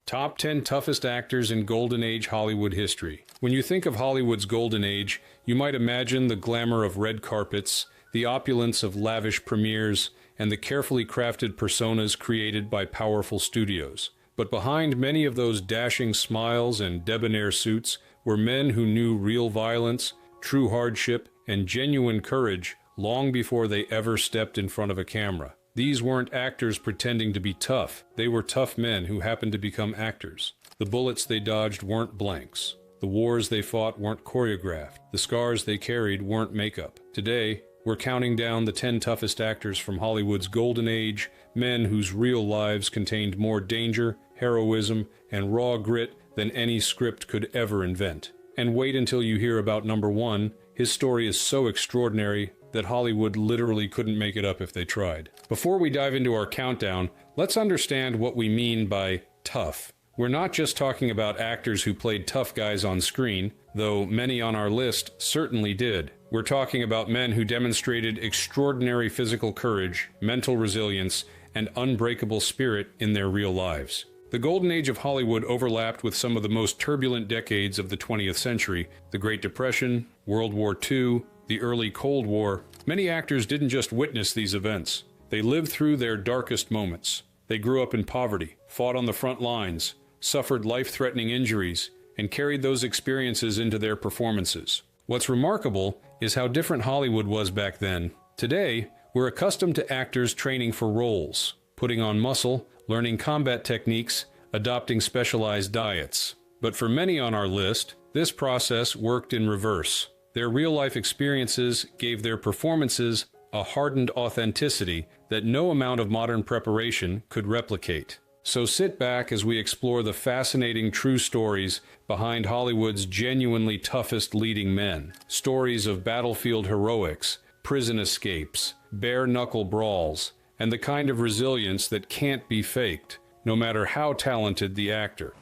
Top 10 toughest actors in Golden Age Hollywood history. When you think of Hollywood's Golden Age, you might imagine the glamour of red carpets, the opulence of lavish premieres, and the carefully crafted personas created by powerful studios. But behind many of those dashing smiles and debonair suits were men who knew real violence, true hardship, and genuine courage long before they ever stepped in front of a camera. These weren't actors pretending to be tough. They were tough men who happened to become actors. The bullets they dodged weren't blanks. The wars they fought weren't choreographed. The scars they carried weren't makeup. Today, we're counting down the 10 toughest actors from Hollywood's Golden Age, men whose real lives contained more danger, heroism, and raw grit than any script could ever invent. And wait until you hear about number 1. His story is so extraordinary that Hollywood literally couldn't make it up if they tried. Before we dive into our countdown, let's understand what we mean by tough. We're not just talking about actors who played tough guys on screen, though many on our list certainly did. We're talking about men who demonstrated extraordinary physical courage, mental resilience, and unbreakable spirit in their real lives. The Golden Age of Hollywood overlapped with some of the most turbulent decades of the 20th century: the Great Depression, World War II, the early Cold War. Many actors didn't just witness these events. They lived through their darkest moments. They grew up in poverty, fought on the front lines, suffered life-threatening injuries, and carried those experiences into their performances. What's remarkable is how different Hollywood was back then. Today, we're accustomed to actors training for roles, putting on muscle, learning combat techniques, adopting specialized diets. But for many on our list, this process worked in reverse. Their real-life experiences gave their performances a hardened authenticity that no amount of modern preparation could replicate. So sit back as we explore the fascinating true stories behind Hollywood's genuinely toughest leading men. Stories of battlefield heroics, prison escapes, bare-knuckle brawls, and the kind of resilience that can't be faked, no matter how talented the actor.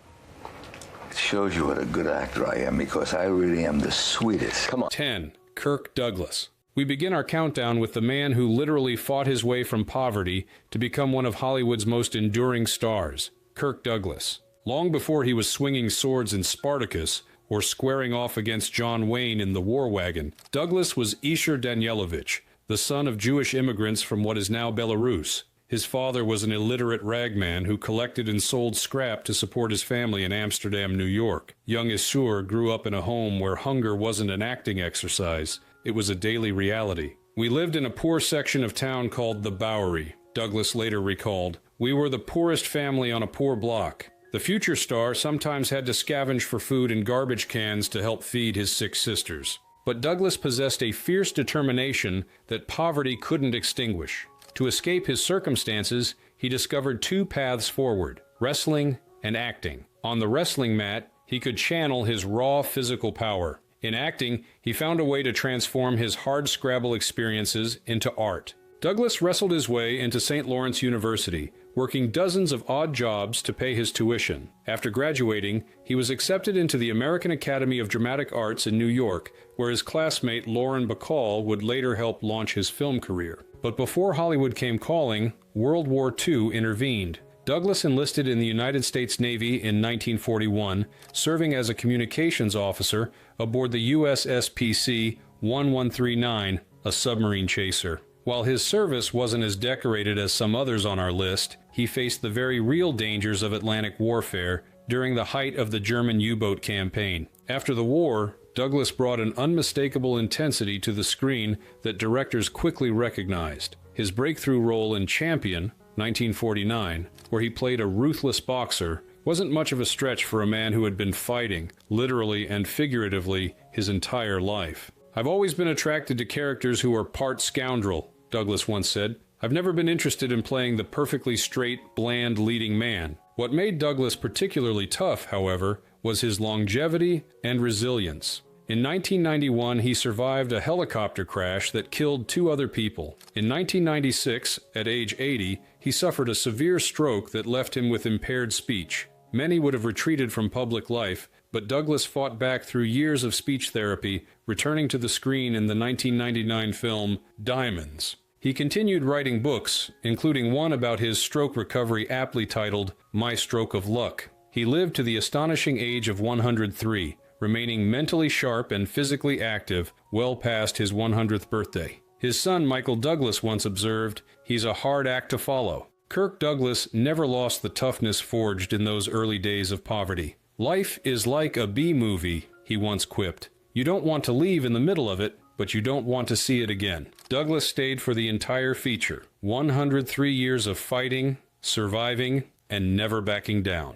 It shows you what a good actor I am, because I really am the sweetest. Come on. 10. Kirk Douglas. We begin our countdown with the man who literally fought his way from poverty to become one of Hollywood's most enduring stars, Kirk Douglas. Long before he was swinging swords in Spartacus or squaring off against John Wayne in The War Wagon, Douglas was Ishur Danielovich, the son of Jewish immigrants from what is now Belarus. His father was an illiterate ragman who collected and sold scrap to support his family in Amsterdam, New York. Young Ishur grew up in a home where hunger wasn't an acting exercise. It was a daily reality. "We lived in a poor section of town called the Bowery," Douglas later recalled. "We were the poorest family on a poor block." The future star sometimes had to scavenge for food in garbage cans to help feed his 6 sisters. But Douglas possessed a fierce determination that poverty couldn't extinguish. To escape his circumstances, he discovered 2 paths forward: wrestling and acting. On the wrestling mat, he could channel his raw physical power. In acting, he found a way to transform his hardscrabble experiences into art. Douglas wrestled his way into St. Lawrence University, working dozens of odd jobs to pay his tuition. After graduating, he was accepted into the American Academy of Dramatic Arts in New York, where his classmate Lauren Bacall would later help launch his film career. But before Hollywood came calling, World War II intervened. Douglas enlisted in the United States Navy in 1941, serving as a communications officer aboard the USS 1139, a submarine chaser. While his service wasn't as decorated as some others on our list, he faced the very real dangers of Atlantic warfare during the height of the German U-boat campaign. After the war, Douglas brought an unmistakable intensity to the screen that directors quickly recognized. His breakthrough role in Champion, 1949, where he played a ruthless boxer, wasn't much of a stretch for a man who had been fighting, literally and figuratively, his entire life. "I've always been attracted to characters who are part scoundrel," Douglas once said. "I've never been interested in playing the perfectly straight, bland leading man." What made Douglas particularly tough, however, was his longevity and resilience. In 1991, he survived a helicopter crash that killed 2 other people. In 1996, at age 80, he suffered a severe stroke that left him with impaired speech. Many would have retreated from public life, but Douglas fought back through years of speech therapy, returning to the screen in the 1999 film Diamonds. He continued writing books, including one about his stroke recovery aptly titled My Stroke of Luck. He lived to the astonishing age of 103, remaining mentally sharp and physically active well past his 100th birthday. His son Michael Douglas once observed, "He's a hard act to follow." Kirk Douglas never lost the toughness forged in those early days of poverty. "Life is like a B-movie," he once quipped. "You don't want to leave in the middle of it, but you don't want to see it again." Douglas stayed for the entire feature, 103 years of fighting, surviving, and never backing down.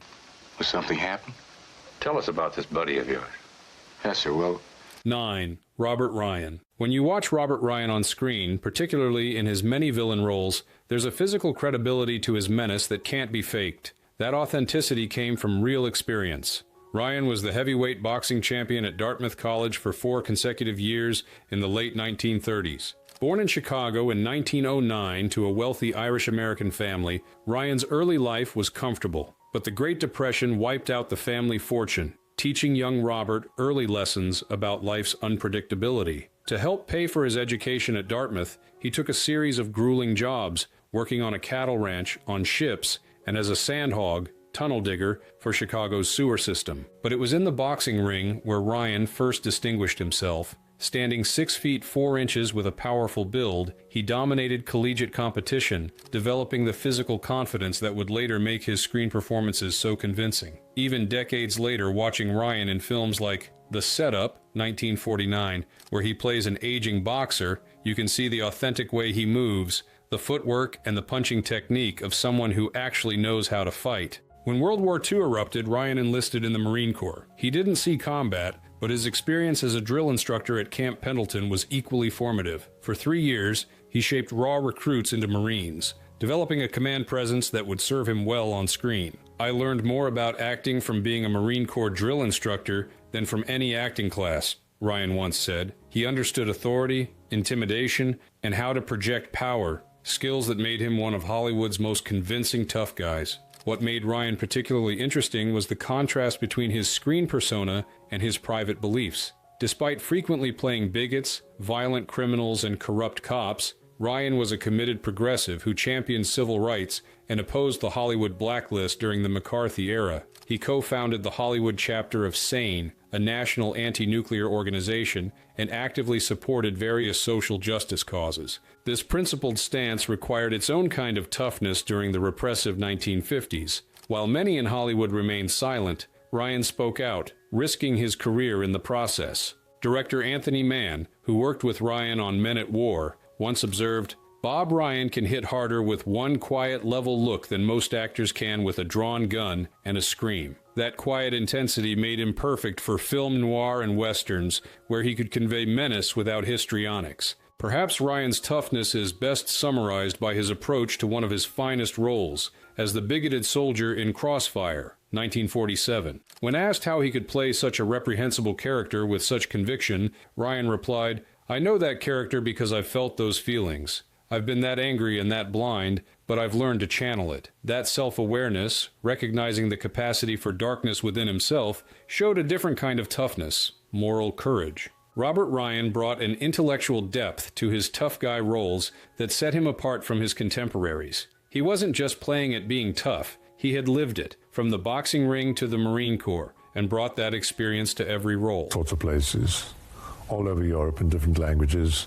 Was something happen? Tell us about this buddy of yours. Yes, sir. Well, 9. Robert Ryan. When you watch Robert Ryan on screen, particularly in his many villain roles, there's a physical credibility to his menace that can't be faked. That authenticity came from real experience. Ryan was the heavyweight boxing champion at Dartmouth College for 4 consecutive years in the late 1930s. Born in Chicago in 1909 to a wealthy Irish-American family, Ryan's early life was comfortable, but the Great Depression wiped out the family fortune, teaching young Robert early lessons about life's unpredictability. To help pay for his education at Dartmouth, he took a series of grueling jobs, working on a cattle ranch, on ships, and as a sandhog, tunnel digger, for Chicago's sewer system. But it was in the boxing ring where Ryan first distinguished himself. Standing 6 feet 4 inches with a powerful build, he dominated collegiate competition, developing the physical confidence that would later make his screen performances so convincing. Even decades later, watching Ryan in films like The Setup, 1949, where he plays an aging boxer, you can see the authentic way he moves, the footwork and the punching technique of someone who actually knows how to fight. When World War II erupted, Ryan enlisted in the Marine Corps. He didn't see combat, but his experience as a drill instructor at Camp Pendleton was equally formative. For 3 years, he shaped raw recruits into Marines, developing a command presence that would serve him well on screen. "I learned more about acting from being a Marine Corps drill instructor than from any acting class," Ryan once said. He understood authority, intimidation, and how to project power, skills that made him one of Hollywood's most convincing tough guys. What made Ryan particularly interesting was the contrast between his screen persona and his private beliefs. Despite frequently playing bigots, violent criminals, and corrupt cops, Ryan was a committed progressive who championed civil rights and opposed the Hollywood blacklist during the McCarthy era. He co-founded the Hollywood chapter of SANE, a national anti-nuclear organization, and actively supported various social justice causes. This principled stance required its own kind of toughness during the repressive 1950s. While many in Hollywood remained silent, Ryan spoke out, risking his career in the process. Director Anthony Mann, who worked with Ryan on Men at War, once observed, "Bob Ryan can hit harder with one quiet, level look than most actors can with a drawn gun and a scream." That quiet intensity made him perfect for film noir and westerns, where he could convey menace without histrionics. Perhaps Ryan's toughness is best summarized by his approach to one of his finest roles, as the bigoted soldier in Crossfire, 1947. When asked how he could play such a reprehensible character with such conviction, Ryan replied, "I know that character because I've felt those feelings. I've been that angry and that blind, but I've learned to channel it." That self-awareness, recognizing the capacity for darkness within himself, showed a different kind of toughness, moral courage. Robert Ryan brought an intellectual depth to his tough guy roles that set him apart from his contemporaries. He wasn't just playing at being tough, he had lived it, from the boxing ring to the Marine Corps, and brought that experience to every role. Sorts of places, all over Europe in different languages,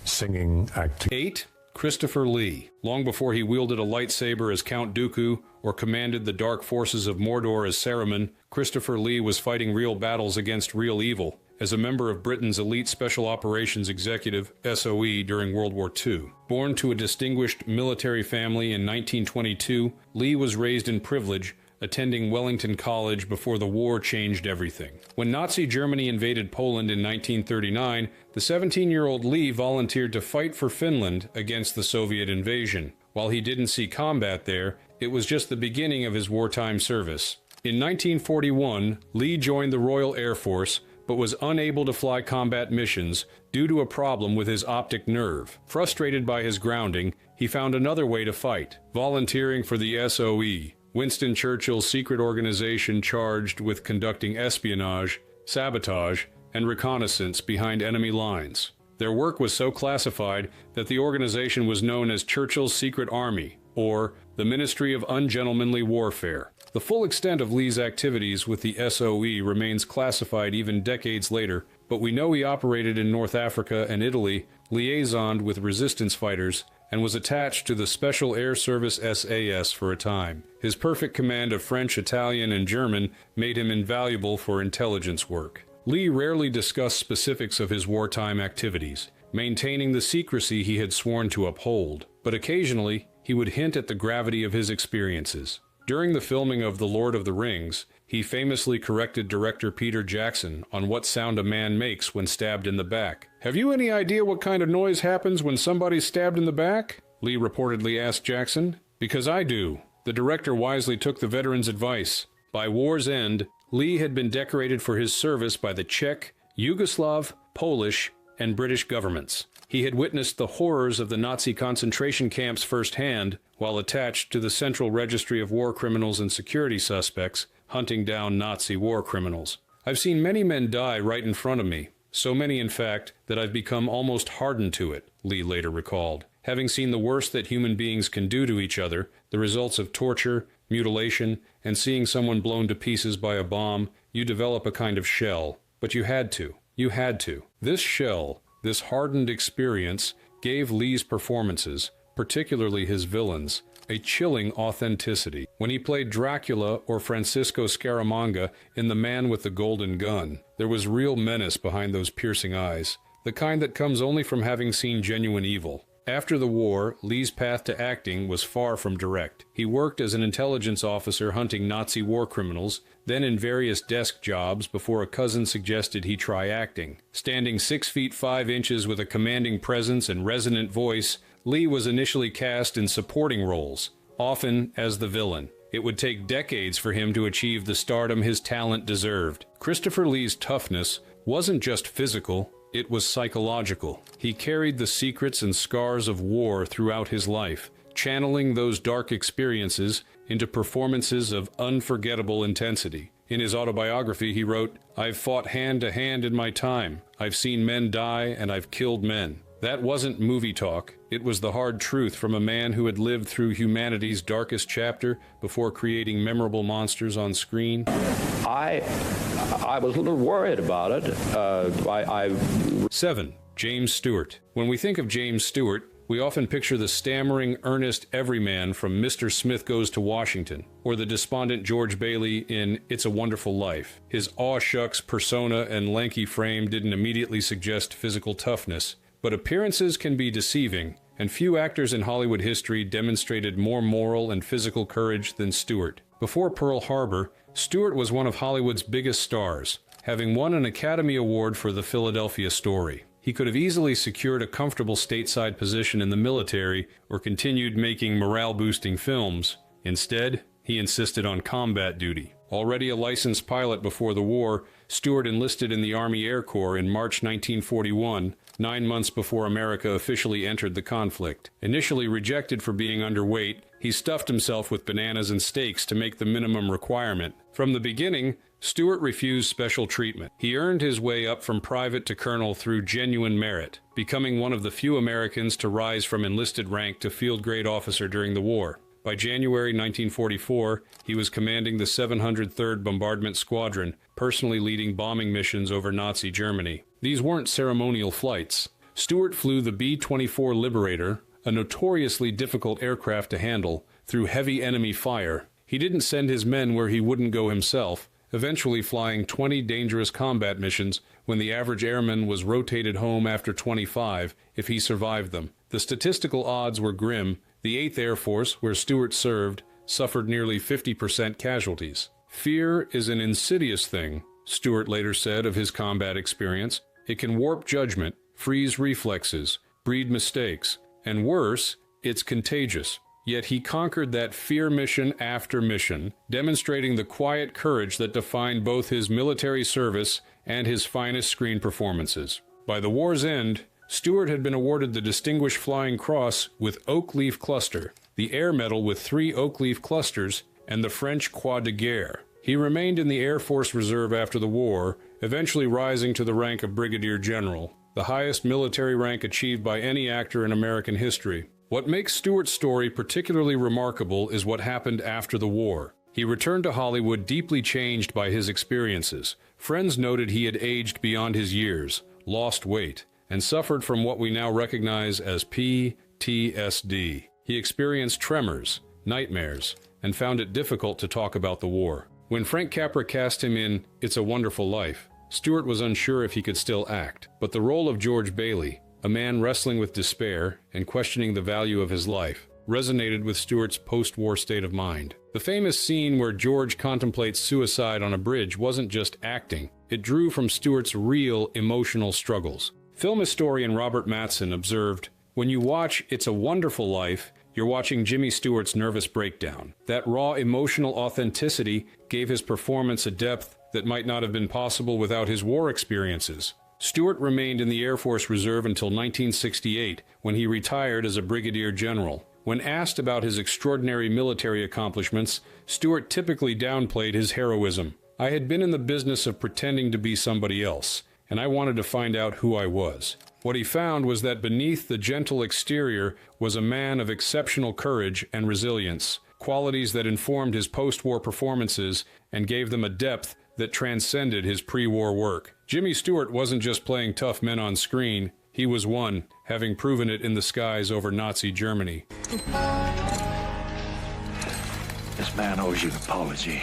singing, acting. 8. Christopher Lee. Long before he wielded a lightsaber as Count Dooku or commanded the dark forces of Mordor as Saruman, Christopher Lee was fighting real battles against real evil as a member of Britain's elite Special Operations Executive, SOE, during World War II. Born to a distinguished military family in 1922, Lee was raised in privilege, attending Wellington College before the war changed everything. When Nazi Germany invaded Poland in 1939, the 17-year-old Lee volunteered to fight for Finland against the Soviet invasion. While he didn't see combat there, it was just the beginning of his wartime service. In 1941, Lee joined the Royal Air Force, but was unable to fly combat missions due to a problem with his optic nerve. Frustrated by his grounding, he found another way to fight, volunteering for the SOE, Winston Churchill's secret organization charged with conducting espionage, sabotage, and reconnaissance behind enemy lines. Their work was so classified that the organization was known as Churchill's Secret Army, or the Ministry of Ungentlemanly Warfare. The full extent of Lee's activities with the SOE remains classified even decades later, but we know he operated in North Africa and Italy, liaisoned with resistance fighters, and was attached to the Special Air Service SAS for a time. His perfect command of French, Italian, and German made him invaluable for intelligence work. Lee rarely discussed specifics of his wartime activities, maintaining the secrecy he had sworn to uphold, but occasionally he would hint at the gravity of his experiences. During the filming of The Lord of the Rings, he famously corrected director Peter Jackson on what sound a man makes when stabbed in the back. "Have you any idea what kind of noise happens when somebody's stabbed in the back?" Lee reportedly asked Jackson. "Because I do." The director wisely took the veteran's advice. By war's end, Lee had been decorated for his service by the Czech, Yugoslav, Polish, and British governments. He had witnessed the horrors of the Nazi concentration camps firsthand while attached to the Central Registry of War Criminals and Security Suspects, hunting down Nazi war criminals. "I've seen many men die right in front of me, so many in fact that I've become almost hardened to it," Lee later recalled. Having seen the worst that human beings can do to each other, the results of torture, mutilation, and seeing someone blown to pieces by a bomb, you develop a kind of shell. But you had to. You had to. This shell, this hardened experience, gave Lee's performances, particularly his villains, a chilling authenticity. When he played Dracula or Francisco Scaramanga in The Man with the Golden Gun, there was real menace behind those piercing eyes, the kind that comes only from having seen genuine evil. After the war, Lee's path to acting was far from direct. He worked as an intelligence officer hunting Nazi war criminals, then in various desk jobs before a cousin suggested he try acting. Standing 6 feet 5 inches with a commanding presence and resonant voice, Lee was initially cast in supporting roles, often as the villain. It would take decades for him to achieve the stardom his talent deserved. Christopher Lee's toughness wasn't just physical, it was psychological. He carried the secrets and scars of war throughout his life, channeling those dark experiences into performances of unforgettable intensity. In his autobiography, he wrote, "I've fought hand to hand in my time. I've seen men die and I've killed men." That wasn't movie talk. It was the hard truth from a man who had lived through humanity's darkest chapter before creating memorable monsters on screen. I was a little worried about it. 7. James Stewart. When we think of James Stewart, we often picture the stammering, earnest everyman from Mr. Smith Goes to Washington, or the despondent George Bailey in It's a Wonderful Life. His aw-shucks persona and lanky frame didn't immediately suggest physical toughness, but appearances can be deceiving, and few actors in Hollywood history demonstrated more moral and physical courage than Stewart. Before Pearl Harbor, Stewart was one of Hollywood's biggest stars, having won an Academy Award for The Philadelphia Story. He could have easily secured a comfortable stateside position in the military or continued making morale-boosting films. Instead, he insisted on combat duty. Already a licensed pilot before the war, Stewart enlisted in the Army Air Corps in March 1941, 9 months before America officially entered the conflict. Initially rejected for being underweight, he stuffed himself with bananas and steaks to make the minimum requirement. From the beginning, Stewart refused special treatment. He earned his way up from private to colonel through genuine merit, becoming one of the few Americans to rise from enlisted rank to field grade officer during the war. By January 1944, he was commanding the 703rd Bombardment Squadron, personally leading bombing missions over Nazi Germany. These weren't ceremonial flights. Stewart flew the B-24 Liberator, a notoriously difficult aircraft to handle, through heavy enemy fire. He didn't send his men where he wouldn't go himself, eventually flying 20 dangerous combat missions when the average airman was rotated home after 25 if he survived them. The statistical odds were grim. The 8th Air Force, where Stewart served, suffered nearly 50% casualties. "Fear is an insidious thing," Stewart later said of his combat experience. "It can warp judgment, freeze reflexes, breed mistakes, and worse, it's contagious." Yet he conquered that fear mission after mission, demonstrating the quiet courage that defined both his military service and his finest screen performances. By the war's end, Stewart had been awarded the Distinguished Flying Cross with Oak Leaf Cluster, the Air Medal with 3 Oak Leaf Clusters, and the French Croix de Guerre. He remained in the Air Force Reserve after the war, eventually rising to the rank of Brigadier General, the highest military rank achieved by any actor in American history. What makes Stewart's story particularly remarkable is what happened after the war. He returned to Hollywood deeply changed by his experiences. Friends noted he had aged beyond his years, lost weight, and suffered from what we now recognize as PTSD. He experienced tremors, nightmares, and found it difficult to talk about the war. When Frank Capra cast him in It's a Wonderful Life, Stewart was unsure if he could still act, but the role of George Bailey, a man wrestling with despair and questioning the value of his life, resonated with Stewart's post-war state of mind. The famous scene where George contemplates suicide on a bridge wasn't just acting, it drew from Stewart's real emotional struggles. Film historian Robert Mattson observed, "When you watch It's a Wonderful Life, you're watching Jimmy Stewart's nervous breakdown. That raw emotional authenticity gave his performance a depth that might not have been possible without his war experiences." Stewart remained in the Air Force Reserve until 1968, when he retired as a brigadier general. When asked about his extraordinary military accomplishments, Stewart typically downplayed his heroism. "I had been in the business of pretending to be somebody else, and I wanted to find out who I was." What he found was that beneath the gentle exterior was a man of exceptional courage and resilience, qualities that informed his post-war performances and gave them a depth that transcended his pre-war work. Jimmy Stewart wasn't just playing tough men on screen, he was one, having proven it in the skies over Nazi Germany. This man owes you an apology.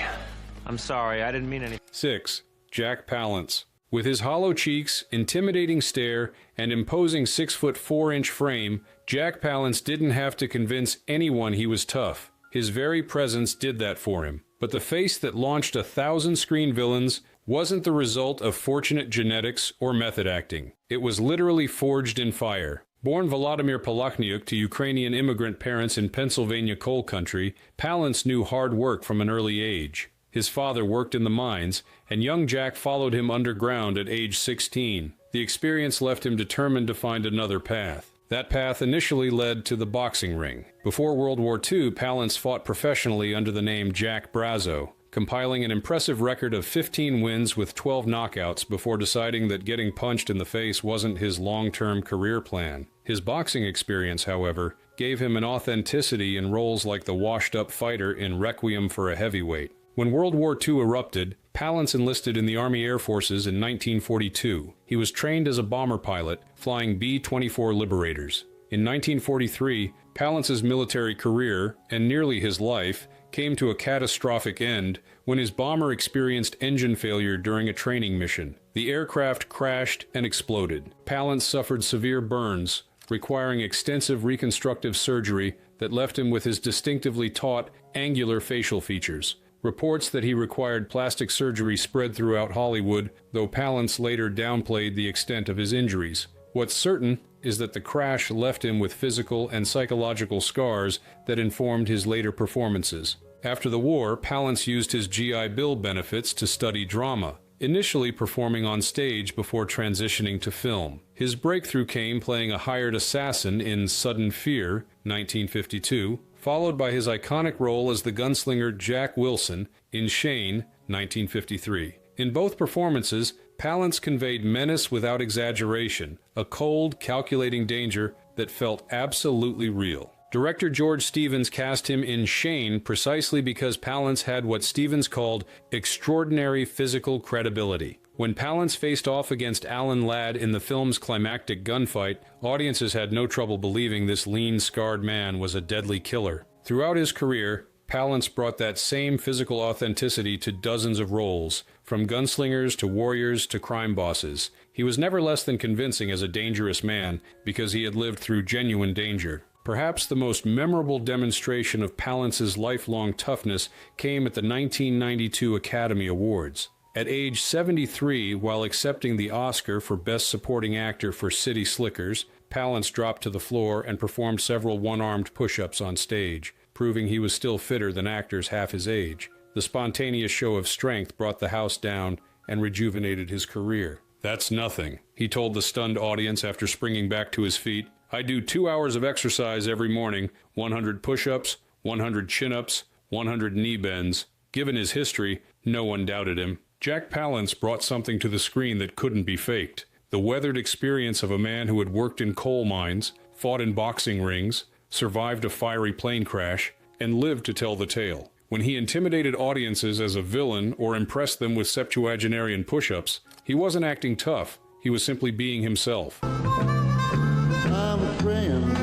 I'm sorry, I didn't mean anything. 6. Jack Palance. With his hollow cheeks, intimidating stare, and imposing 6'4" frame, Jack Palance didn't have to convince anyone he was tough. His very presence did that for him. But the face that launched 1,000 screen villains wasn't the result of fortunate genetics or method acting. It was literally forged in fire. Born Volodymyr Polachniuk to Ukrainian immigrant parents in Pennsylvania coal country, Palance knew hard work from an early age. His father worked in the mines, and young Jack followed him underground at age 16. The experience left him determined to find another path. That path initially led to the boxing ring. Before World War II, Palance fought professionally under the name Jack Brazzo, compiling an impressive record of 15 wins with 12 knockouts before deciding that getting punched in the face wasn't his long-term career plan. His boxing experience, however, gave him an authenticity in roles like the washed-up fighter in Requiem for a Heavyweight. When World War II erupted, Palance enlisted in the Army Air Forces in 1942. He was trained as a bomber pilot, flying B-24 Liberators. In 1943, Palance's military career, and nearly his life, came to a catastrophic end when his bomber experienced engine failure during a training mission. The aircraft crashed and exploded. Palance suffered severe burns, requiring extensive reconstructive surgery that left him with his distinctively taut, angular facial features. Reports that he required plastic surgery spread throughout Hollywood, though Palance later downplayed the extent of his injuries. What's certain is that the crash left him with physical and psychological scars that informed his later performances. After the war, Palance used his GI Bill benefits to study drama, initially performing on stage before transitioning to film. His breakthrough came playing a hired assassin in Sudden Fear, 1952, followed by his iconic role as the gunslinger Jack Wilson in Shane, 1953. In both performances, Palance conveyed menace without exaggeration, a cold, calculating danger that felt absolutely real. Director George Stevens cast him in Shane precisely because Palance had what Stevens called extraordinary physical credibility. When Palance faced off against Alan Ladd in the film's climactic gunfight, audiences had no trouble believing this lean, scarred man was a deadly killer. Throughout his career, Palance brought that same physical authenticity to dozens of roles, from gunslingers to warriors to crime bosses. He was never less than convincing as a dangerous man because he had lived through genuine danger. Perhaps the most memorable demonstration of Palance's lifelong toughness came at the 1992 Academy Awards. At age 73, while accepting the Oscar for Best Supporting Actor for City Slickers, Palance dropped to the floor and performed several one-armed push-ups on stage, proving he was still fitter than actors half his age. The spontaneous show of strength brought the house down and rejuvenated his career. "That's nothing," he told the stunned audience after springing back to his feet. "I do 2 hours of exercise every morning, 100 push-ups, 100 chin-ups, 100 knee bends." Given his history, no one doubted him. Jack Palance brought something to the screen that couldn't be faked. The weathered experience of a man who had worked in coal mines, fought in boxing rings, survived a fiery plane crash, and lived to tell the tale. When he intimidated audiences as a villain or impressed them with septuagenarian push-ups, he wasn't acting tough. He was simply being himself. I'm praying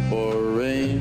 for rain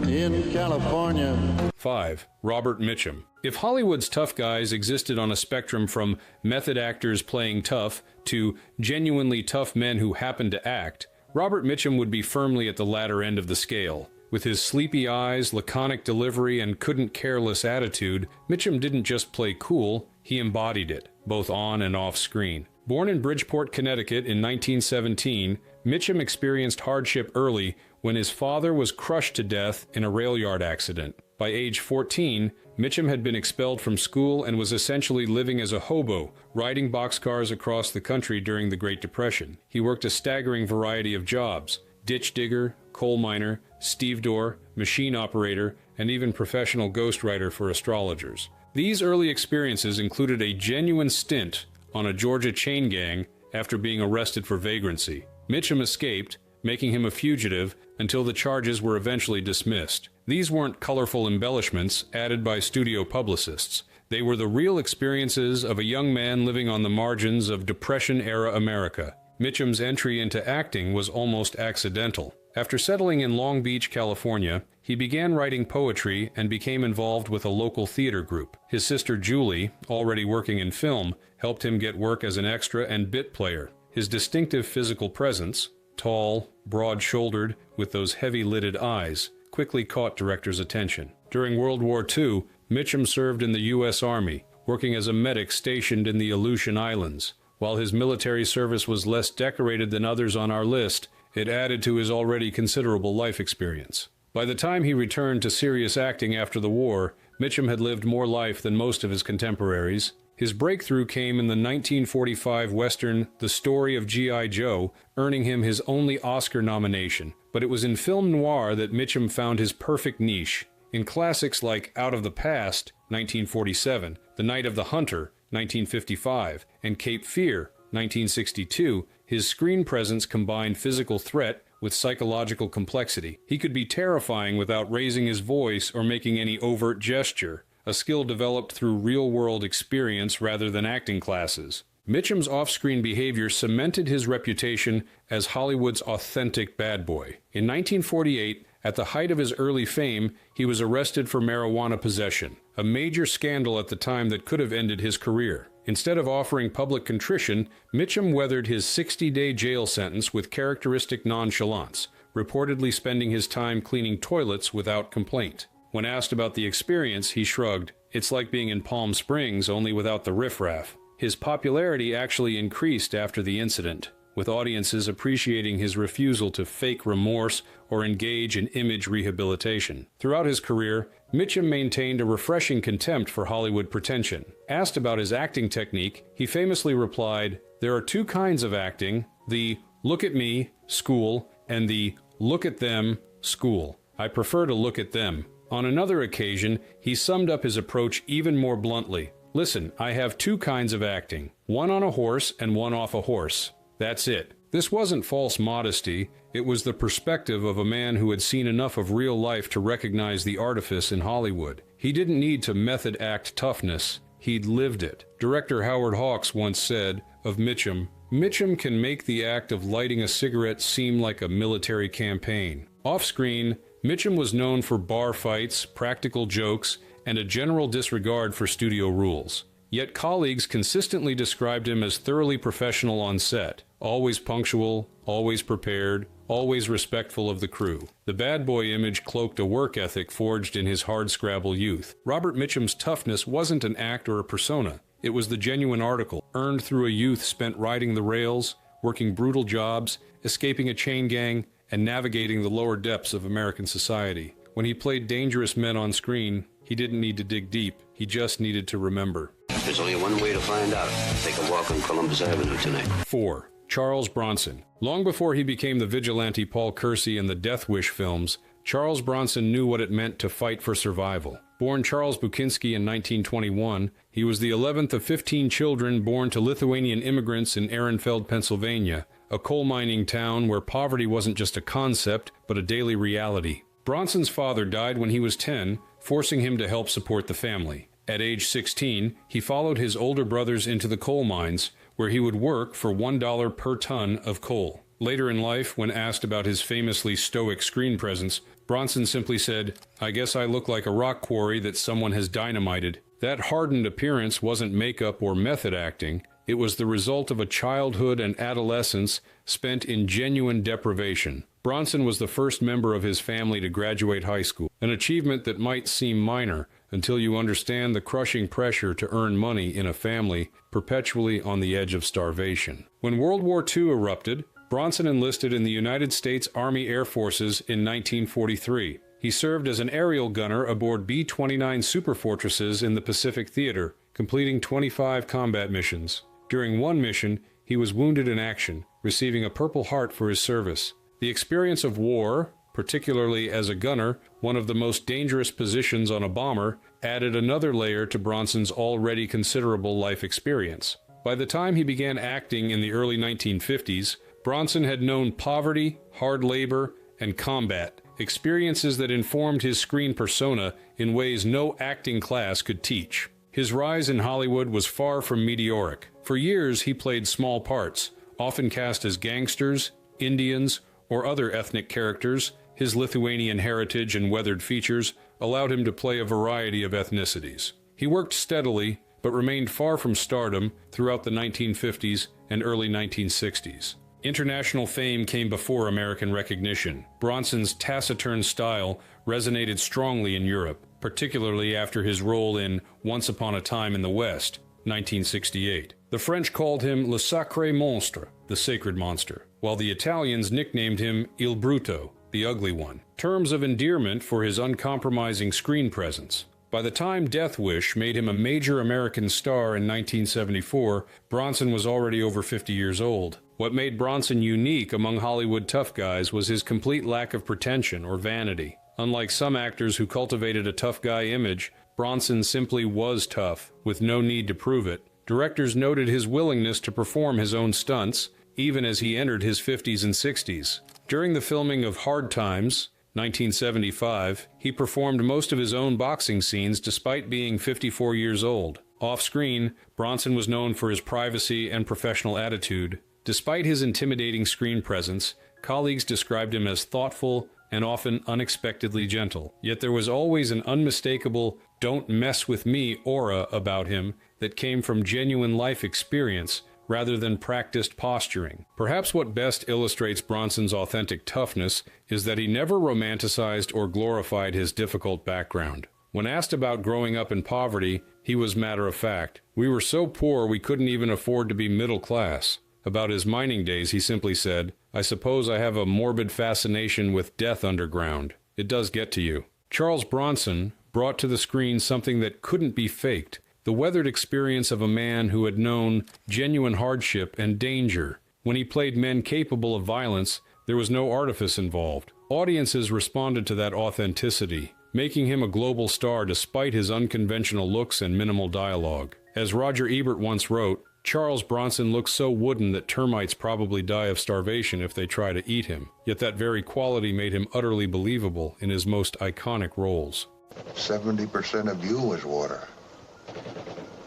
in California. 5. Robert Mitchum. If Hollywood's tough guys existed on a spectrum from method actors playing tough to genuinely tough men who happen to act, Robert Mitchum would be firmly at the latter end of the scale. With his sleepy eyes, laconic delivery, and couldn't-care-less attitude, Mitchum didn't just play cool, he embodied it, both on and off screen. Born in Bridgeport, Connecticut in 1917, Mitchum experienced hardship early when his father was crushed to death in a rail yard accident. By age 14, Mitchum had been expelled from school and was essentially living as a hobo, riding boxcars across the country during the Great Depression. He worked a staggering variety of jobs: ditch digger, coal miner, stevedore, machine operator, and even professional ghostwriter for astrologers. These early experiences included a genuine stint on a Georgia chain gang after being arrested for vagrancy. Mitchum escaped, making him a fugitive until the charges were eventually dismissed. These weren't colorful embellishments added by studio publicists. They were the real experiences of a young man living on the margins of Depression-era America. Mitchum's entry into acting was almost accidental. After settling in Long Beach, California, he began writing poetry and became involved with a local theater group. His sister Julie, already working in film, helped him get work as an extra and bit player. His distinctive physical presence, tall, broad-shouldered, with those heavy-lidded eyes, quickly caught directors' attention. During World War II, Mitchum served in the U.S. Army, working as a medic stationed in the Aleutian Islands. While his military service was less decorated than others on our list, it added to his already considerable life experience. By the time he returned to serious acting after the war, Mitchum had lived more life than most of his contemporaries. His breakthrough came in the 1945 Western The Story of G.I. Joe, earning him his only Oscar nomination. But it was in film noir that Mitchum found his perfect niche. In classics like Out of the Past, 1947, The Night of the Hunter, 1955, and Cape Fear, 1962, his screen presence combined physical threat with psychological complexity. He could be terrifying without raising his voice or making any overt gesture, a skill developed through real-world experience rather than acting classes. Mitchum's off-screen behavior cemented his reputation as Hollywood's authentic bad boy. In 1948, at the height of his early fame, he was arrested for marijuana possession, a major scandal at the time that could have ended his career. Instead of offering public contrition, Mitchum weathered his 60-day jail sentence with characteristic nonchalance, reportedly spending his time cleaning toilets without complaint. When asked about the experience, he shrugged. It's like being in Palm Springs, only without the riffraff. His popularity actually increased after the incident, with audiences appreciating his refusal to fake remorse or engage in image rehabilitation. Throughout his career, Mitchum maintained a refreshing contempt for Hollywood pretension. Asked about his acting technique, he famously replied, "There are two kinds of acting, the look at me school and the look at them school. I prefer to look at them." On another occasion, he summed up his approach even more bluntly. "Listen, I have two kinds of acting, one on a horse and one off a horse. That's it." This wasn't false modesty, it was the perspective of a man who had seen enough of real life to recognize the artifice in Hollywood. He didn't need to method act toughness, he'd lived it. Director Howard Hawks once said of Mitchum, "Mitchum can make the act of lighting a cigarette seem like a military campaign." Off-screen, Mitchum was known for bar fights, practical jokes, and a general disregard for studio rules. Yet colleagues consistently described him as thoroughly professional on set, always punctual, always prepared, always respectful of the crew. The bad boy image cloaked a work ethic forged in his hardscrabble youth. Robert Mitchum's toughness wasn't an act or a persona. It was the genuine article, earned through a youth spent riding the rails, working brutal jobs, escaping a chain gang, and navigating the lower depths of American society. When he played dangerous men on screen, he didn't need to dig deep, he just needed to remember. There's only one way to find out. Take a walk on Columbus Avenue tonight. 4. Charles Bronson. Long before he became the vigilante Paul Kersey in the Death Wish films, Charles Bronson knew what it meant to fight for survival. Born Charles Bukinski in 1921, he was the 11th of 15 children born to Lithuanian immigrants in Ehrenfeld, Pennsylvania, a coal mining town where poverty wasn't just a concept, but a daily reality. Bronson's father died when he was 10, forcing him to help support the family. At age 16, he followed his older brothers into the coal mines, where he would work for $1 per ton of coal. Later in life, when asked about his famously stoic screen presence, Bronson simply said, "I guess I look like a rock quarry that someone has dynamited." That hardened appearance wasn't makeup or method acting. It was the result of a childhood and adolescence spent in genuine deprivation. Bronson was the first member of his family to graduate high school, an achievement that might seem minor until you understand the crushing pressure to earn money in a family perpetually on the edge of starvation. When World War II erupted, Bronson enlisted in the United States Army Air Forces in 1943. He served as an aerial gunner aboard B-29 Superfortresses in the Pacific Theater, completing 25 combat missions. During one mission, he was wounded in action, receiving a Purple Heart for his service. The experience of war, particularly as a gunner, one of the most dangerous positions on a bomber, added another layer to Bronson's already considerable life experience. By the time he began acting in the early 1950s, Bronson had known poverty, hard labor, and combat, experiences that informed his screen persona in ways no acting class could teach. His rise in Hollywood was far from meteoric. For years, he played small parts, often cast as gangsters, Indians, or other ethnic characters. His Lithuanian heritage and weathered features allowed him to play a variety of ethnicities. He worked steadily, but remained far from stardom throughout the 1950s and early 1960s. International fame came before American recognition. Bronson's taciturn style resonated strongly in Europe, particularly after his role in Once Upon a Time in the West, 1968. The French called him Le Sacré Monstre, the sacred monster, while the Italians nicknamed him Il Brutto, the ugly one, terms of endearment for his uncompromising screen presence. By the time Death Wish made him a major American star in 1974, Bronson was already over 50 years old. What made Bronson unique among Hollywood tough guys was his complete lack of pretension or vanity. Unlike some actors who cultivated a tough guy image, Bronson simply was tough, with no need to prove it. Directors noted his willingness to perform his own stunts, even as he entered his 50s and 60s. During the filming of Hard Times, 1975, he performed most of his own boxing scenes despite being 54 years old. Off-screen, Bronson was known for his privacy and professional attitude. Despite his intimidating screen presence, colleagues described him as thoughtful and often unexpectedly gentle. Yet there was always an unmistakable "don't mess with me" aura about him that came from genuine life experience rather than practiced posturing. Perhaps what best illustrates Bronson's authentic toughness is that he never romanticized or glorified his difficult background. When asked about growing up in poverty, he was matter-of-fact. "We were so poor we couldn't even afford to be middle class." About his mining days, he simply said, "I suppose I have a morbid fascination with death underground. It does get to you." Charles Bronson brought to the screen something that couldn't be faked, the weathered experience of a man who had known genuine hardship and danger. When he played men capable of violence, there was no artifice involved. Audiences responded to that authenticity, making him a global star despite his unconventional looks and minimal dialogue. As Roger Ebert once wrote, "Charles Bronson looks so wooden that termites probably die of starvation if they try to eat him. Yet that very quality made him utterly believable in his most iconic roles." 70% of you is water.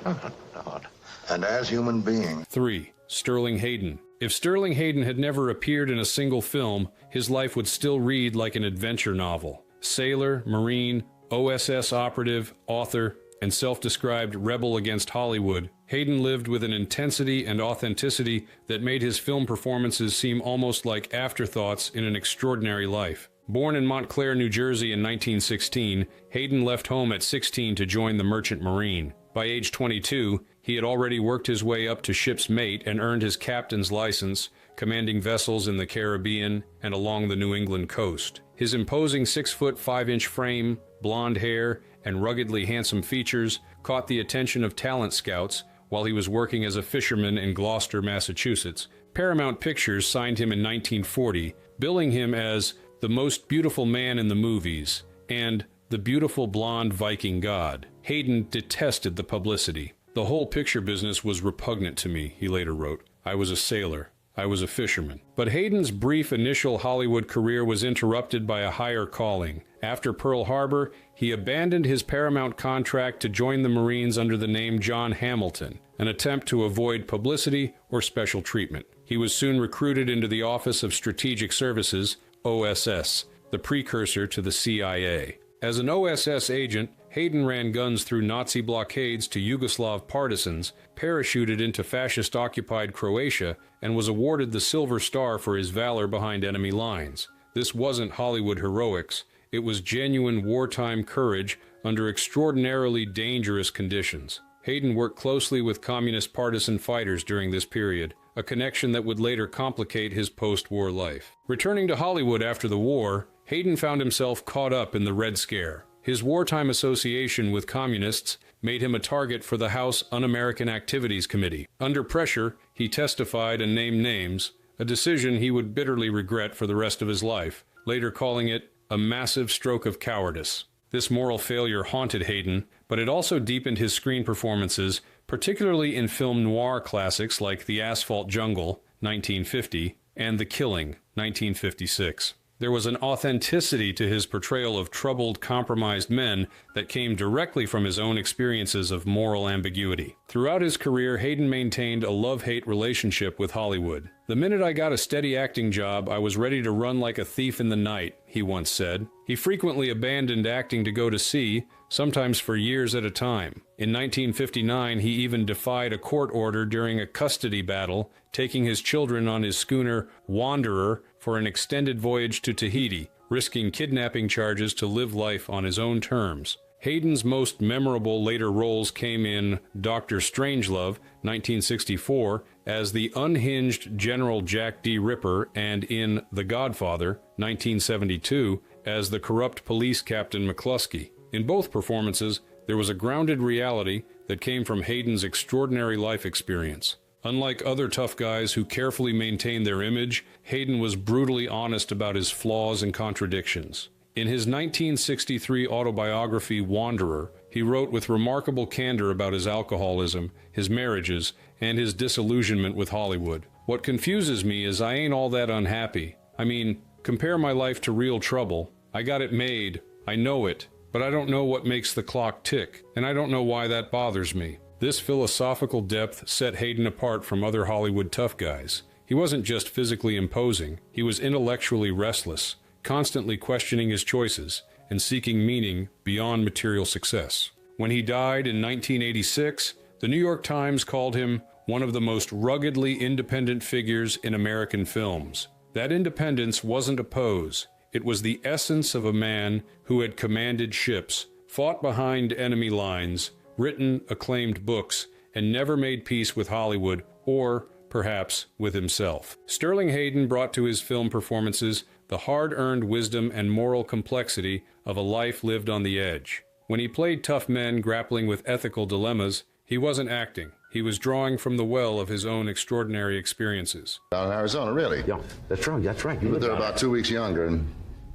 Oh, God. And as human beings. 3. Sterling Hayden. If Sterling Hayden had never appeared in a single film, his life would still read like an adventure novel. Sailor, Marine, OSS operative, author, and self-described rebel against Hollywood, Hayden lived with an intensity and authenticity that made his film performances seem almost like afterthoughts in an extraordinary life. Born in Montclair, New Jersey in 1916, Hayden left home at 16 to join the Merchant Marine. By age 22, he had already worked his way up to ship's mate and earned his captain's license, commanding vessels in the Caribbean and along the New England coast. His imposing 6-foot 5-inch frame, blonde hair, and ruggedly handsome features caught the attention of talent scouts while he was working as a fisherman in Gloucester, Massachusetts. Paramount Pictures signed him in 1940, billing him as the most beautiful man in the movies and the beautiful blonde Viking god. Hayden detested the publicity. "The whole picture business was repugnant to me," he later wrote. "I was a sailor. I was a fisherman. But Hayden's brief initial Hollywood career was interrupted by a higher calling. After Pearl Harbor, he abandoned his Paramount contract to join the Marines under the name John Hamilton, an attempt to avoid publicity or special treatment. He was soon recruited into the Office of Strategic Services, OSS, the precursor to the CIA. As an OSS agent, Hayden ran guns through Nazi blockades to Yugoslav partisans, parachuted into fascist-occupied Croatia, and was awarded the Silver Star for his valor behind enemy lines. This wasn't Hollywood heroics. It was genuine wartime courage under extraordinarily dangerous conditions. Hayden worked closely with communist partisan fighters during this period, a connection that would later complicate his post-war life. Returning to Hollywood after the war, Hayden found himself caught up in the Red Scare. His wartime association with communists made him a target for the House Un-American Activities Committee. Under pressure, he testified and named names, a decision he would bitterly regret for the rest of his life, later calling it a massive stroke of cowardice. This moral failure haunted Hayden, but it also deepened his screen performances, particularly in film noir classics like The Asphalt Jungle, 1950, and The Killing, 1956. There was an authenticity to his portrayal of troubled, compromised men that came directly from his own experiences of moral ambiguity. Throughout his career, Hayden maintained a love-hate relationship with Hollywood. "The minute I got a steady acting job, I was ready to run like a thief in the night," he once said. He frequently abandoned acting to go to sea, sometimes for years at a time. In 1959, he even defied a court order during a custody battle, taking his children on his schooner Wanderer for an extended voyage to Tahiti, risking kidnapping charges to live life on his own terms. Hayden's most memorable later roles came in Dr. Strangelove, 1964, as the unhinged General Jack D. Ripper, and in The Godfather, 1972, as the corrupt police captain McCluskey. In both performances, there was a grounded reality that came from Hayden's extraordinary life experience. Unlike other tough guys who carefully maintained their image, Hayden was brutally honest about his flaws and contradictions. In his 1963 autobiography, Wanderer, he wrote with remarkable candor about his alcoholism, his marriages, and his disillusionment with Hollywood. "What confuses me is I ain't all that unhappy. I mean, compare my life to Real Trouble. I got it made. I know it. But I don't know what makes the clock tick, and I don't know why that bothers me." This philosophical depth set Hayden apart from other Hollywood tough guys. He wasn't just physically imposing, he was intellectually restless, constantly questioning his choices and seeking meaning beyond material success. When he died in 1986, the New York Times called him one of the most ruggedly independent figures in American films. That independence wasn't a pose. It was the essence of a man who had commanded ships, fought behind enemy lines, written acclaimed books, and never made peace with Hollywood or, perhaps, with himself. Sterling Hayden brought to his film performances the hard-earned wisdom and moral complexity of a life lived on the edge. When he played tough men grappling with ethical dilemmas, he wasn't acting. He was drawing from the well of his own extraordinary experiences. Down in Arizona, really? Yeah, that's right, that's right. You were there about 2 weeks younger, and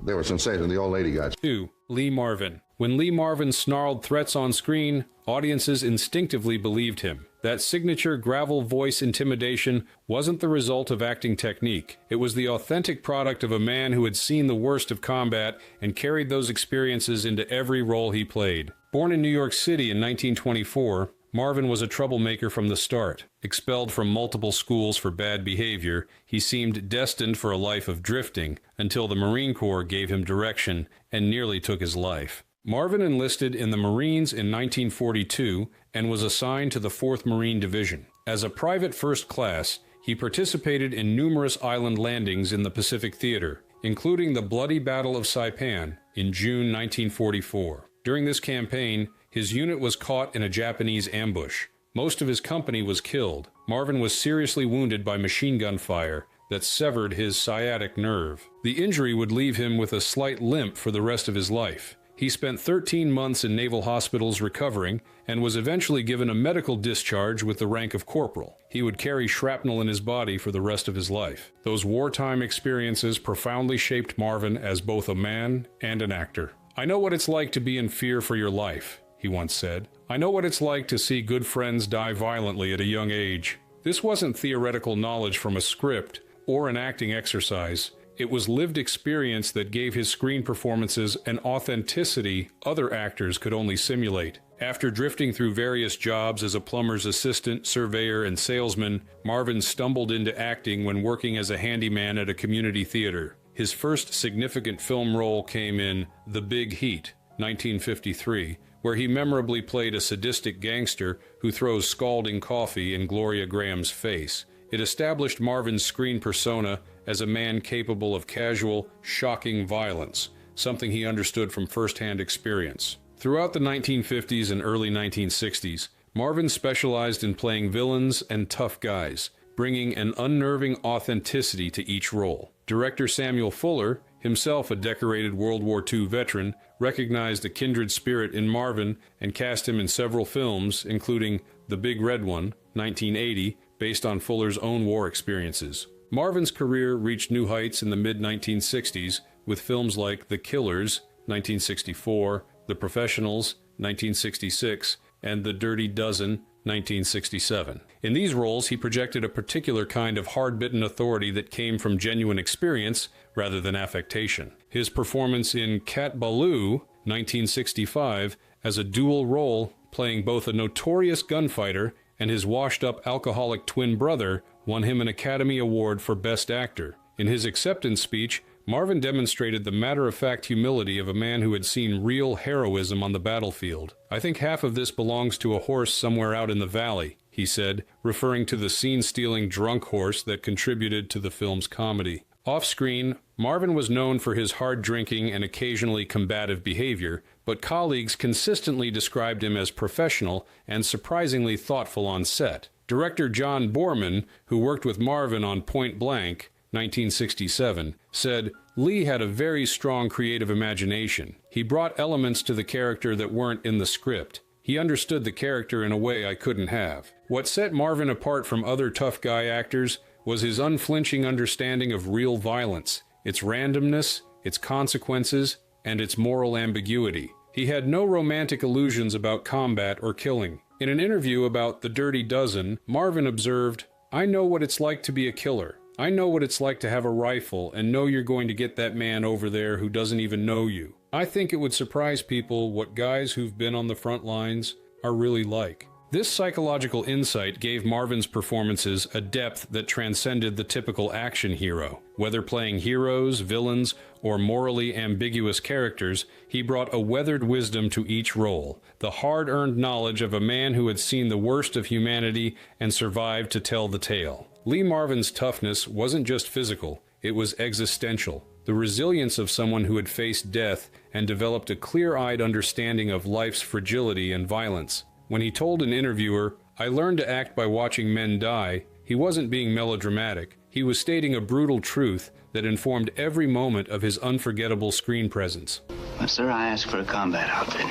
they were sensational, the old lady guys. 2. Lee Marvin. When Lee Marvin snarled threats on screen, audiences instinctively believed him. That signature gravel voice intimidation wasn't the result of acting technique. It was the authentic product of a man who had seen the worst of combat and carried those experiences into every role he played. Born in New York City in 1924, Marvin was a troublemaker from the start. Expelled from multiple schools for bad behavior, he seemed destined for a life of drifting until the Marine Corps gave him direction and nearly took his life. Marvin enlisted in the Marines in 1942 and was assigned to the 4th Marine Division. As a private first class, he participated in numerous island landings in the Pacific Theater, including the bloody Battle of Saipan in June 1944. During this campaign, his unit was caught in a Japanese ambush. Most of his company was killed. Marvin was seriously wounded by machine gun fire that severed his sciatic nerve. The injury would leave him with a slight limp for the rest of his life. He spent 13 months in naval hospitals recovering and was eventually given a medical discharge with the rank of corporal. He would carry shrapnel in his body for the rest of his life. Those wartime experiences profoundly shaped Marvin as both a man and an actor. "I know what it's like to be in fear for your life," he once said. "I know what it's like to see good friends die violently at a young age. This wasn't theoretical knowledge from a script or an acting exercise. It was lived experience that gave his screen performances an authenticity other actors could only simulate. After drifting through various jobs as a plumber's assistant, surveyor, and salesman, Marvin stumbled into acting when working as a handyman at a community theater. His first significant film role came in The Big Heat, 1953, where he memorably played a sadistic gangster who throws scalding coffee in Gloria Graham's face. It established Marvin's screen persona as a man capable of casual, shocking violence, something he understood from first-hand experience. Throughout the 1950s and early 1960s, Marvin specialized in playing villains and tough guys, bringing an unnerving authenticity to each role. Director Samuel Fuller, himself a decorated World War II veteran, recognized a kindred spirit in Marvin and cast him in several films, including The Big Red One, 1980, based on Fuller's own war experiences. Marvin's career reached new heights in the mid-1960s with films like The Killers, 1964, The Professionals, 1966, and The Dirty Dozen, 1967. In these roles, he projected a particular kind of hard-bitten authority that came from genuine experience rather than affectation. His performance in Cat Ballou, 1965, as a dual role, playing both a notorious gunfighter and his washed-up alcoholic twin brother, won him an Academy Award for Best Actor. In his acceptance speech, Marvin demonstrated the matter-of-fact humility of a man who had seen real heroism on the battlefield. "I think half of this belongs to a horse somewhere out in the valley," he said, referring to the scene-stealing drunk horse that contributed to the film's comedy. Off-screen, Marvin was known for his hard drinking and occasionally combative behavior, but colleagues consistently described him as professional and surprisingly thoughtful on set. Director John Boorman, who worked with Marvin on Point Blank, 1967, said, "Lee had a very strong creative imagination. He brought elements to the character that weren't in the script. He understood the character in a way I couldn't have." What set Marvin apart from other tough guy actors was his unflinching understanding of real violence, its randomness, its consequences, and its moral ambiguity. He had no romantic illusions about combat or killing. In an interview about The Dirty Dozen, Marvin observed, "I know what it's like to be a killer. I know what it's like to have a rifle and know you're going to get that man over there who doesn't even know you. I think it would surprise people what guys who've been on the front lines are really like." This psychological insight gave Marvin's performances a depth that transcended the typical action hero. Whether playing heroes, villains, or morally ambiguous characters, he brought a weathered wisdom to each role, the hard-earned knowledge of a man who had seen the worst of humanity and survived to tell the tale. Lee Marvin's toughness wasn't just physical, it was existential. The resilience of someone who had faced death and developed a clear-eyed understanding of life's fragility and violence. When he told an interviewer, "I learned to act by watching men die," he wasn't being melodramatic. He was stating a brutal truth that informed every moment of his unforgettable screen presence. Well, sir, I asked for a combat outfit.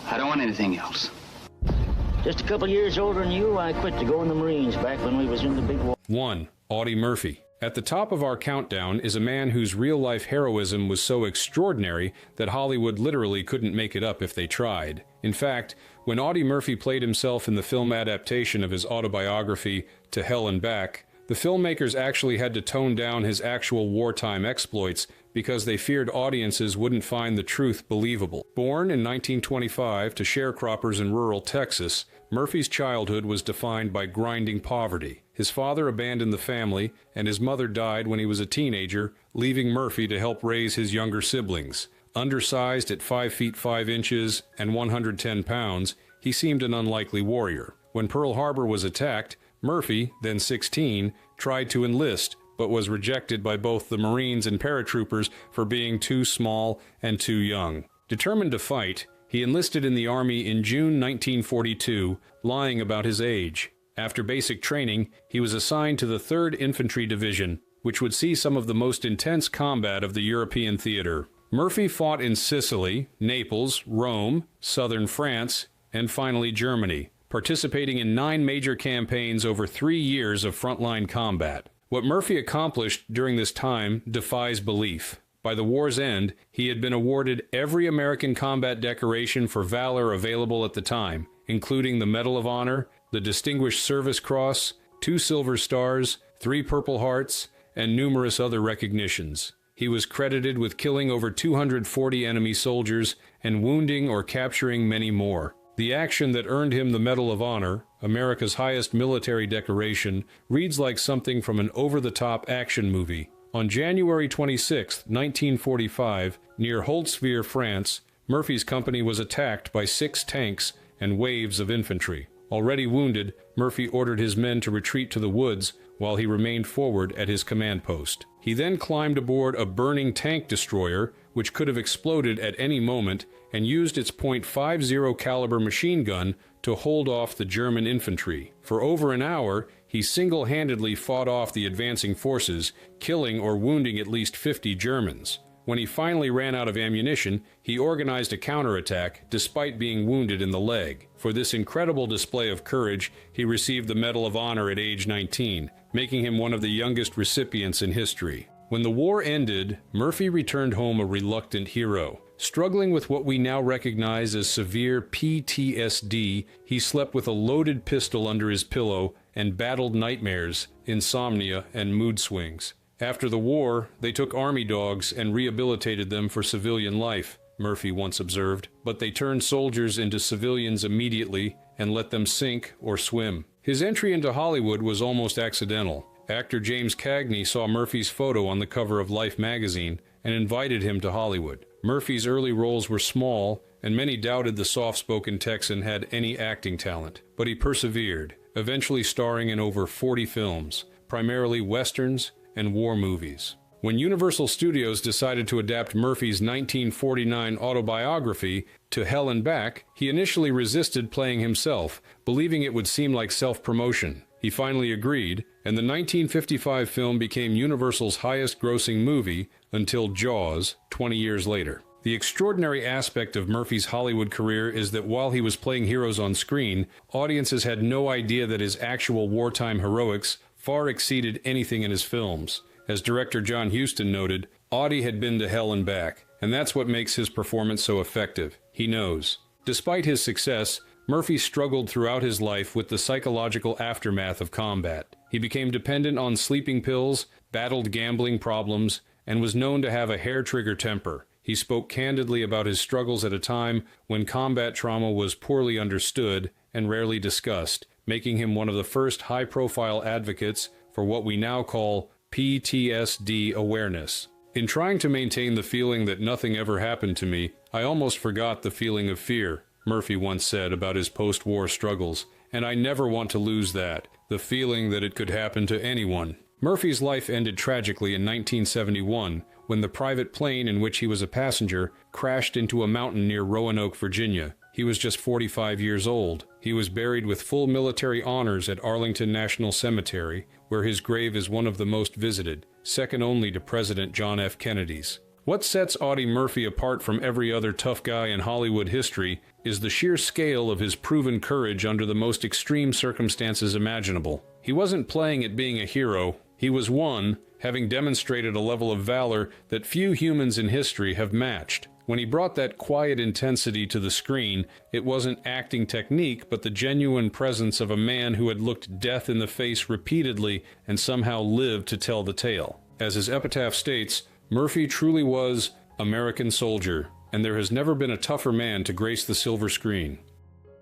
I don't want anything else. Just a couple years older than you, I quit to go in the Marines back when we was in the big war. 1. Audie Murphy. At the top of our countdown is a man whose real-life heroism was so extraordinary that Hollywood literally couldn't make it up if they tried. In fact, when Audie Murphy played himself in the film adaptation of his autobiography, To Hell and Back, the filmmakers actually had to tone down his actual wartime exploits because they feared audiences wouldn't find the truth believable. Born in 1925 to sharecroppers in rural Texas, Murphy's childhood was defined by grinding poverty. His father abandoned the family, and his mother died when he was a teenager, leaving Murphy to help raise his younger siblings. Undersized at 5 feet 5 inches and 110 pounds, he seemed an unlikely warrior. When Pearl Harbor was attacked, Murphy, then 16, tried to enlist, but was rejected by both the Marines and paratroopers for being too small and too young. Determined to fight, he enlisted in the Army in June 1942, lying about his age. After basic training, he was assigned to the 3rd Infantry Division, which would see some of the most intense combat of the European theater. Murphy fought in Sicily, Naples, Rome, southern France, and finally Germany, participating in 9 major campaigns over 3 years of frontline combat. What Murphy accomplished during this time defies belief. By the war's end, he had been awarded every American combat decoration for valor available at the time, including the Medal of Honor, the Distinguished Service Cross, 2 Silver Stars, 3 Purple Hearts, and numerous other recognitions. He was credited with killing over 240 enemy soldiers and wounding or capturing many more. The action that earned him the Medal of Honor, America's highest military decoration, reads like something from an over-the-top action movie. On January 26, 1945, near Holtzwihr, France, Murphy's company was attacked by 6 tanks and waves of infantry. Already wounded, Murphy ordered his men to retreat to the woods while he remained forward at his command post. He then climbed aboard a burning tank destroyer, which could have exploded at any moment, and used its .50 caliber machine gun to hold off the German infantry. For over an hour, he single-handedly fought off the advancing forces, killing or wounding at least 50 Germans. When he finally ran out of ammunition, he organized a counterattack despite being wounded in the leg. For this incredible display of courage, he received the Medal of Honor at age 19, making him one of the youngest recipients in history. When the war ended, Murphy returned home a reluctant hero. Struggling with what we now recognize as severe PTSD, he slept with a loaded pistol under his pillow and battled nightmares, insomnia, and mood swings. After the war, they took army dogs and rehabilitated them for civilian life, Murphy once observed, but they turned soldiers into civilians immediately and let them sink or swim. His entry into Hollywood was almost accidental. Actor James Cagney saw Murphy's photo on the cover of Life magazine and invited him to Hollywood. Murphy's early roles were small, and many doubted the soft-spoken Texan had any acting talent, but he persevered, eventually starring in over 40 films, primarily westerns and war movies. When Universal Studios decided to adapt Murphy's 1949 autobiography To Hell and Back, he initially resisted playing himself, believing it would seem like self-promotion. He finally agreed, and the 1955 film became Universal's highest-grossing movie until Jaws 20 years later. The extraordinary aspect of Murphy's Hollywood career is that while he was playing heroes on screen, audiences had no idea that his actual wartime heroics far exceeded anything in his films. As director John Huston noted, Audie had been to hell and back, and that's what makes his performance so effective. He knows. Despite his success, Murphy struggled throughout his life with the psychological aftermath of combat. He became dependent on sleeping pills, battled gambling problems, and was known to have a hair-trigger temper. He spoke candidly about his struggles at a time when combat trauma was poorly understood and rarely discussed, making him one of the first high-profile advocates for what we now call PTSD awareness. In trying to maintain the feeling that nothing ever happened to me, I almost forgot the feeling of fear, Murphy once said about his post-war struggles, and I never want to lose that, the feeling that it could happen to anyone. Murphy's life ended tragically in 1971 when the private plane in which he was a passenger crashed into a mountain near Roanoke, Virginia. He was just 45 years old. He was buried with full military honors at Arlington National Cemetery, where his grave is one of the most visited, second only to President John F. Kennedy's. What sets Audie Murphy apart from every other tough guy in Hollywood history is the sheer scale of his proven courage under the most extreme circumstances imaginable. He wasn't playing at being a hero. He was one, having demonstrated a level of valor that few humans in history have matched. When he brought that quiet intensity to the screen, it wasn't acting technique, but the genuine presence of a man who had looked death in the face repeatedly and somehow lived to tell the tale. As his epitaph states, Murphy truly was American soldier, and there has never been a tougher man to grace the silver screen.